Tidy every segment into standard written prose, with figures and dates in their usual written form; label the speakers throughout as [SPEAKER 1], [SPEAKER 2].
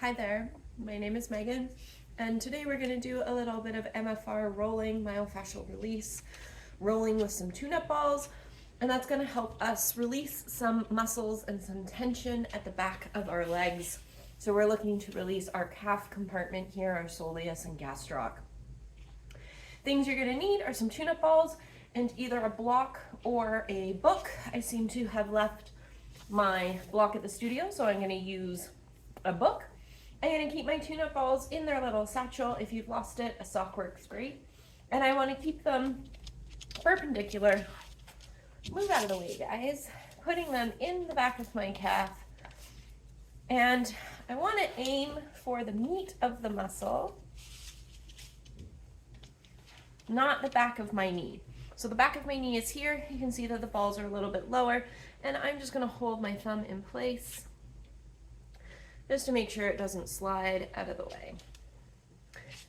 [SPEAKER 1] Hi there, my name is Megan, and today we're going to do a little bit of MFR rolling, myofascial release, rolling with some tune-up balls, and that's going to help us release some muscles and some tension at the back of our legs. So we're looking to release our calf compartment here, our soleus and gastroc. Things you're going to need are some tune-up balls and either a block or a book. I seem to have left my block at the studio, so I'm going to use a book. I'm going to keep my tune-up balls in their little satchel. If you've lost it, a sock works great. And I want to keep them perpendicular. Move out of the way, guys. Putting them in the back of my calf. And I want to aim for the meat of the muscle, not the back of my knee. So the back of my knee is here. You can see that the balls are a little bit lower. And I'm just going to hold my thumb in place just to make sure it doesn't slide out of the way.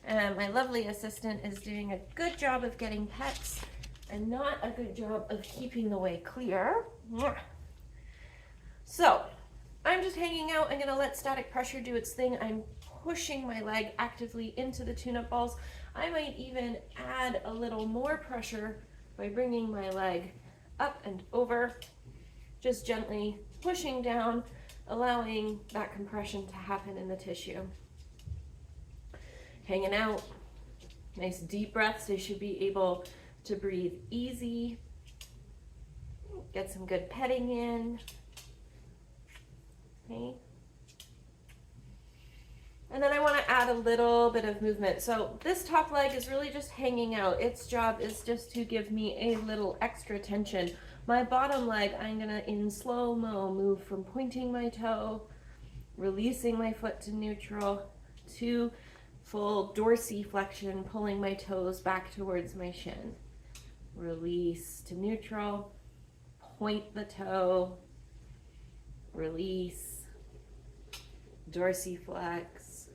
[SPEAKER 1] And my lovely assistant is doing a good job of getting pets and not a good job of keeping the way clear. So I'm just hanging out. I'm going to let static pressure do its thing. I'm pushing my leg actively into the tune-up balls. I might even add a little more pressure by bringing my leg up and over, just gently pushing down, allowing that compression to happen in the tissue. Hanging out, nice deep breaths. They should be able to breathe easy. Get some good petting in. Okay. And then I want to add a little bit of movement. So this top leg is really just hanging out. Its job is just to give me a little extra tension. My bottom leg, I'm going to, in slow-mo, move from pointing my toe, releasing my foot to neutral, to full dorsiflexion, pulling my toes back towards my shin. Release to neutral, point the toe, release, dorsiflex.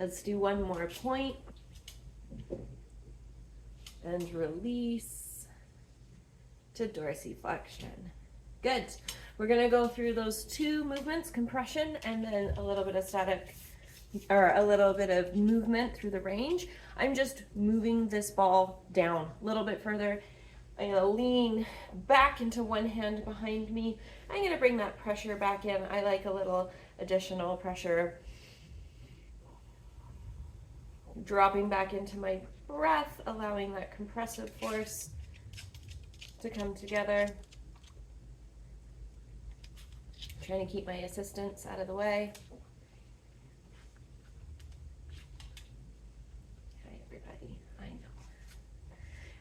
[SPEAKER 1] Let's do one more point, and release to dorsiflexion. Good. We're going to go through those two movements, compression and then a little bit of static, or a little bit of movement through the range. I'm just moving this ball down a little bit further. I'm going to lean back into one hand behind me. I'm going to bring that pressure back in. I like a little additional pressure. Dropping back into my breath, allowing that compressive force to come together. Trying to keep my assistants out of the way. Hi, everybody. I know.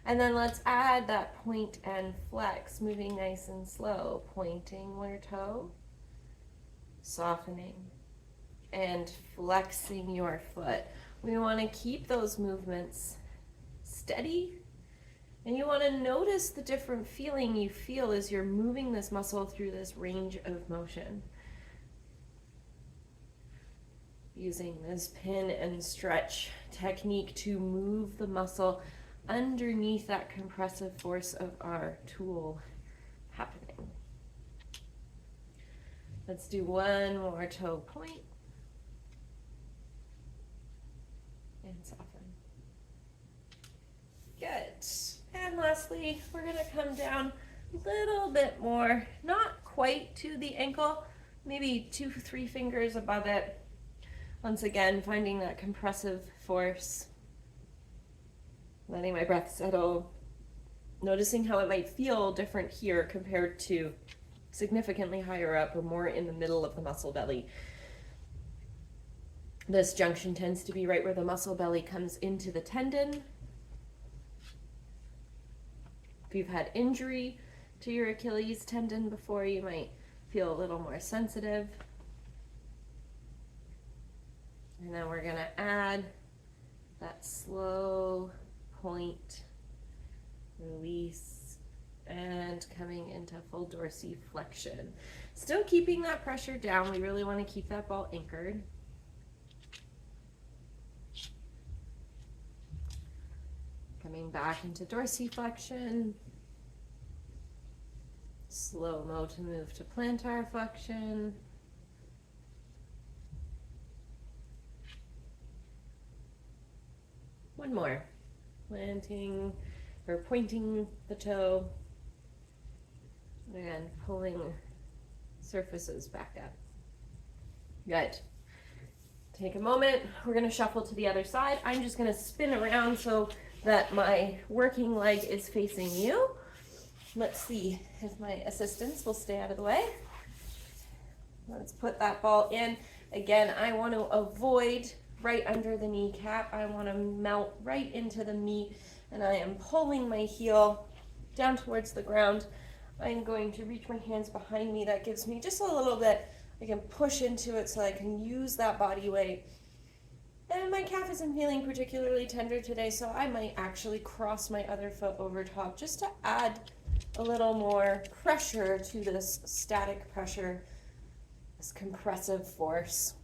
[SPEAKER 1] And then let's add that point and flex, moving nice and slow, pointing your toe, softening, and flexing your foot. We want to keep those movements steady. And you want to notice the different feeling you feel as you're moving this muscle through this range of motion. Using this pin and stretch technique to move the muscle underneath that compressive force of our tool happening. Let's do one more toe point. And soften. Good. And lastly, we're going to come down a little bit more, not quite to the ankle, maybe 2-3 fingers above it. Once again, finding that compressive force, letting my breath settle, noticing how it might feel different here compared to significantly higher up or more in the middle of the muscle belly. This junction tends to be right where the muscle belly comes into the tendon. If you've had injury to your Achilles tendon before, you might feel a little more sensitive. And then we're going to add that slow point, release, and coming into full dorsiflexion. Still keeping that pressure down. We really want to keep that ball anchored. Coming back into dorsiflexion. Slow-mo to move to plantar flexion. One more. Planting or pointing the toe. And pulling surfaces back up. Good. Take a moment. We're going to shuffle to the other side. I'm just going to spin around so that my working leg is facing you. Let's see if my assistants will stay out of the way. Let's put that ball in. Again, I want to avoid right under the kneecap. I want to melt right into the meat, and I am pulling my heel down towards the ground. I'm going to reach my hands behind me. That gives me just a little bit. I can push into it so I can use that body weight. And my calf isn't feeling particularly tender today, so I might actually cross my other foot over top just to add a little more pressure to this static pressure, this compressive force.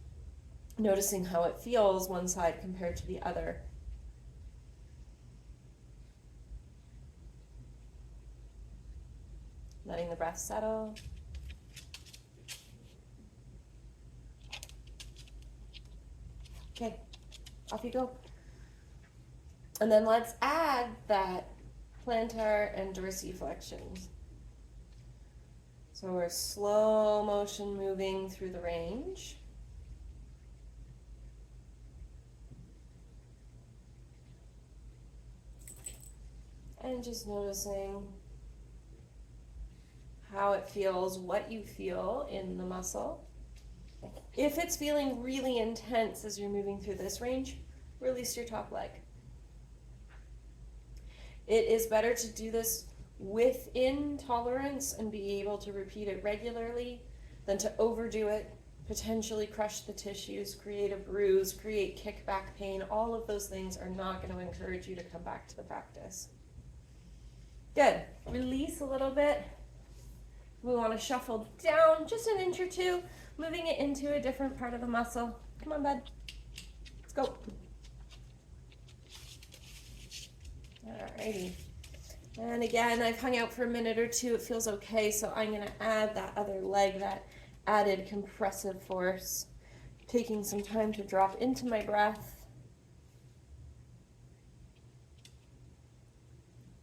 [SPEAKER 1] Noticing how it feels one side compared to the other. Letting the breath settle. Okay, off you go. And then let's add that plantar and dorsiflexion. So we're slow motion moving through the range. And just noticing how it feels, what you feel in the muscle. If it's feeling really intense as you're moving through this range, release your top leg. It is better to do this within tolerance and be able to repeat it regularly than to overdo it, potentially crush the tissues, create a bruise, create kickback pain. All of those things are not going to encourage you to come back to the practice. Good. Release a little bit. We want to shuffle down just an inch or two, moving it into a different part of the muscle. Come on, bud. Let's go. Alrighty. And again, I've hung out for a minute or two. It feels okay, so I'm going to add that other leg, that added compressive force. Taking some time to drop into my breath.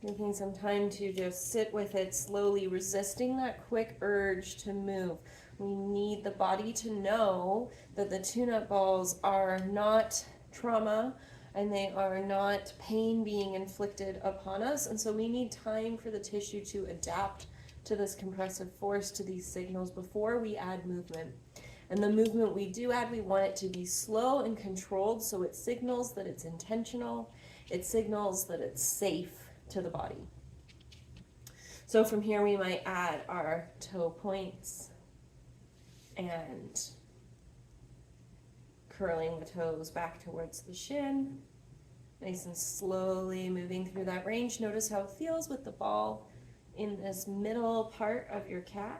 [SPEAKER 1] Taking some time to just sit with it, slowly resisting that quick urge to move. We need the body to know that the tune-up balls are not trauma and they are not pain being inflicted upon us. And so we need time for the tissue to adapt to this compressive force, to these signals before we add movement. And the movement we do add, we want it to be slow and controlled so it signals that it's intentional. It signals that it's safe to the body. So from here we might add our toe points and curling the toes back towards the shin. Nice and slowly moving through that range. Notice how it feels with the ball in this middle part of your calf.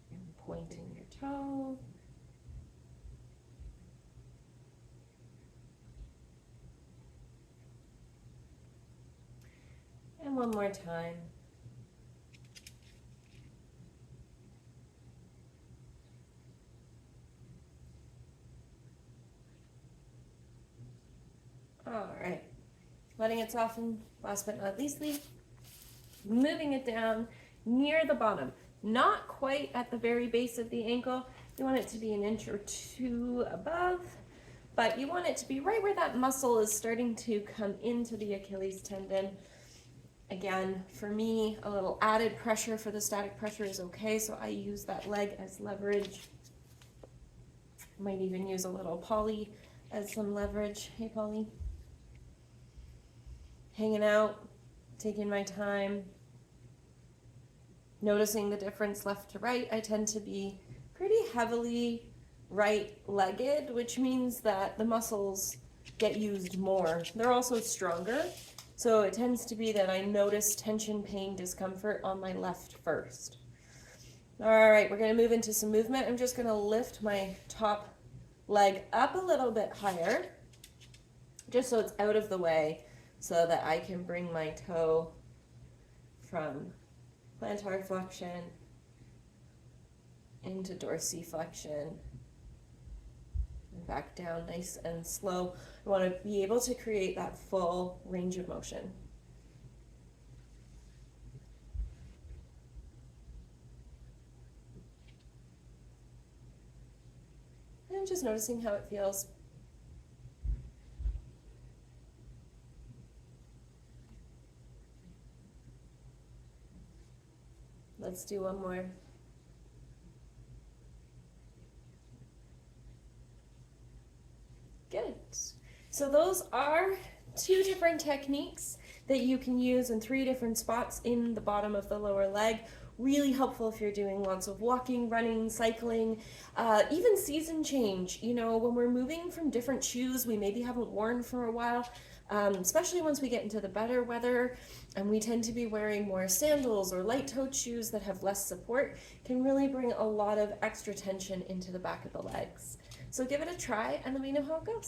[SPEAKER 1] And pointing your toe. And one more time. All right. Letting it soften, last but not leastly, moving it down near the bottom. Not quite at the very base of the ankle. You want it to be an inch or two above, but you want it to be right where that muscle is starting to come into the Achilles tendon. Again, for me, a little added pressure for the static pressure is okay, so I use that leg as leverage. Might even use a little Polly as some leverage. Hey, Polly. Hanging out, taking my time, noticing the difference left to right. I tend to be pretty heavily right-legged, which means that the muscles get used more. They're also stronger. So it tends to be that I notice tension, pain, discomfort on my left first. All right, we're going to move into some movement. I'm just going to lift my top leg up a little bit higher, just so it's out of the way, so that I can bring my toe from plantar flexion into dorsiflexion and back down nice and slow. We want to be able to create that full range of motion. And just noticing how it feels. Let's do one more. Good. So those are 2 different techniques that you can use in 3 different spots in the bottom of the lower leg. Really helpful if you're doing lots of walking, running, cycling, even season change. You know, when we're moving from different shoes we maybe haven't worn for a while, especially once we get into the better weather and we tend to be wearing more sandals or light-toed shoes that have less support, can really bring a lot of extra tension into the back of the legs. So give it a try and let me know how it goes.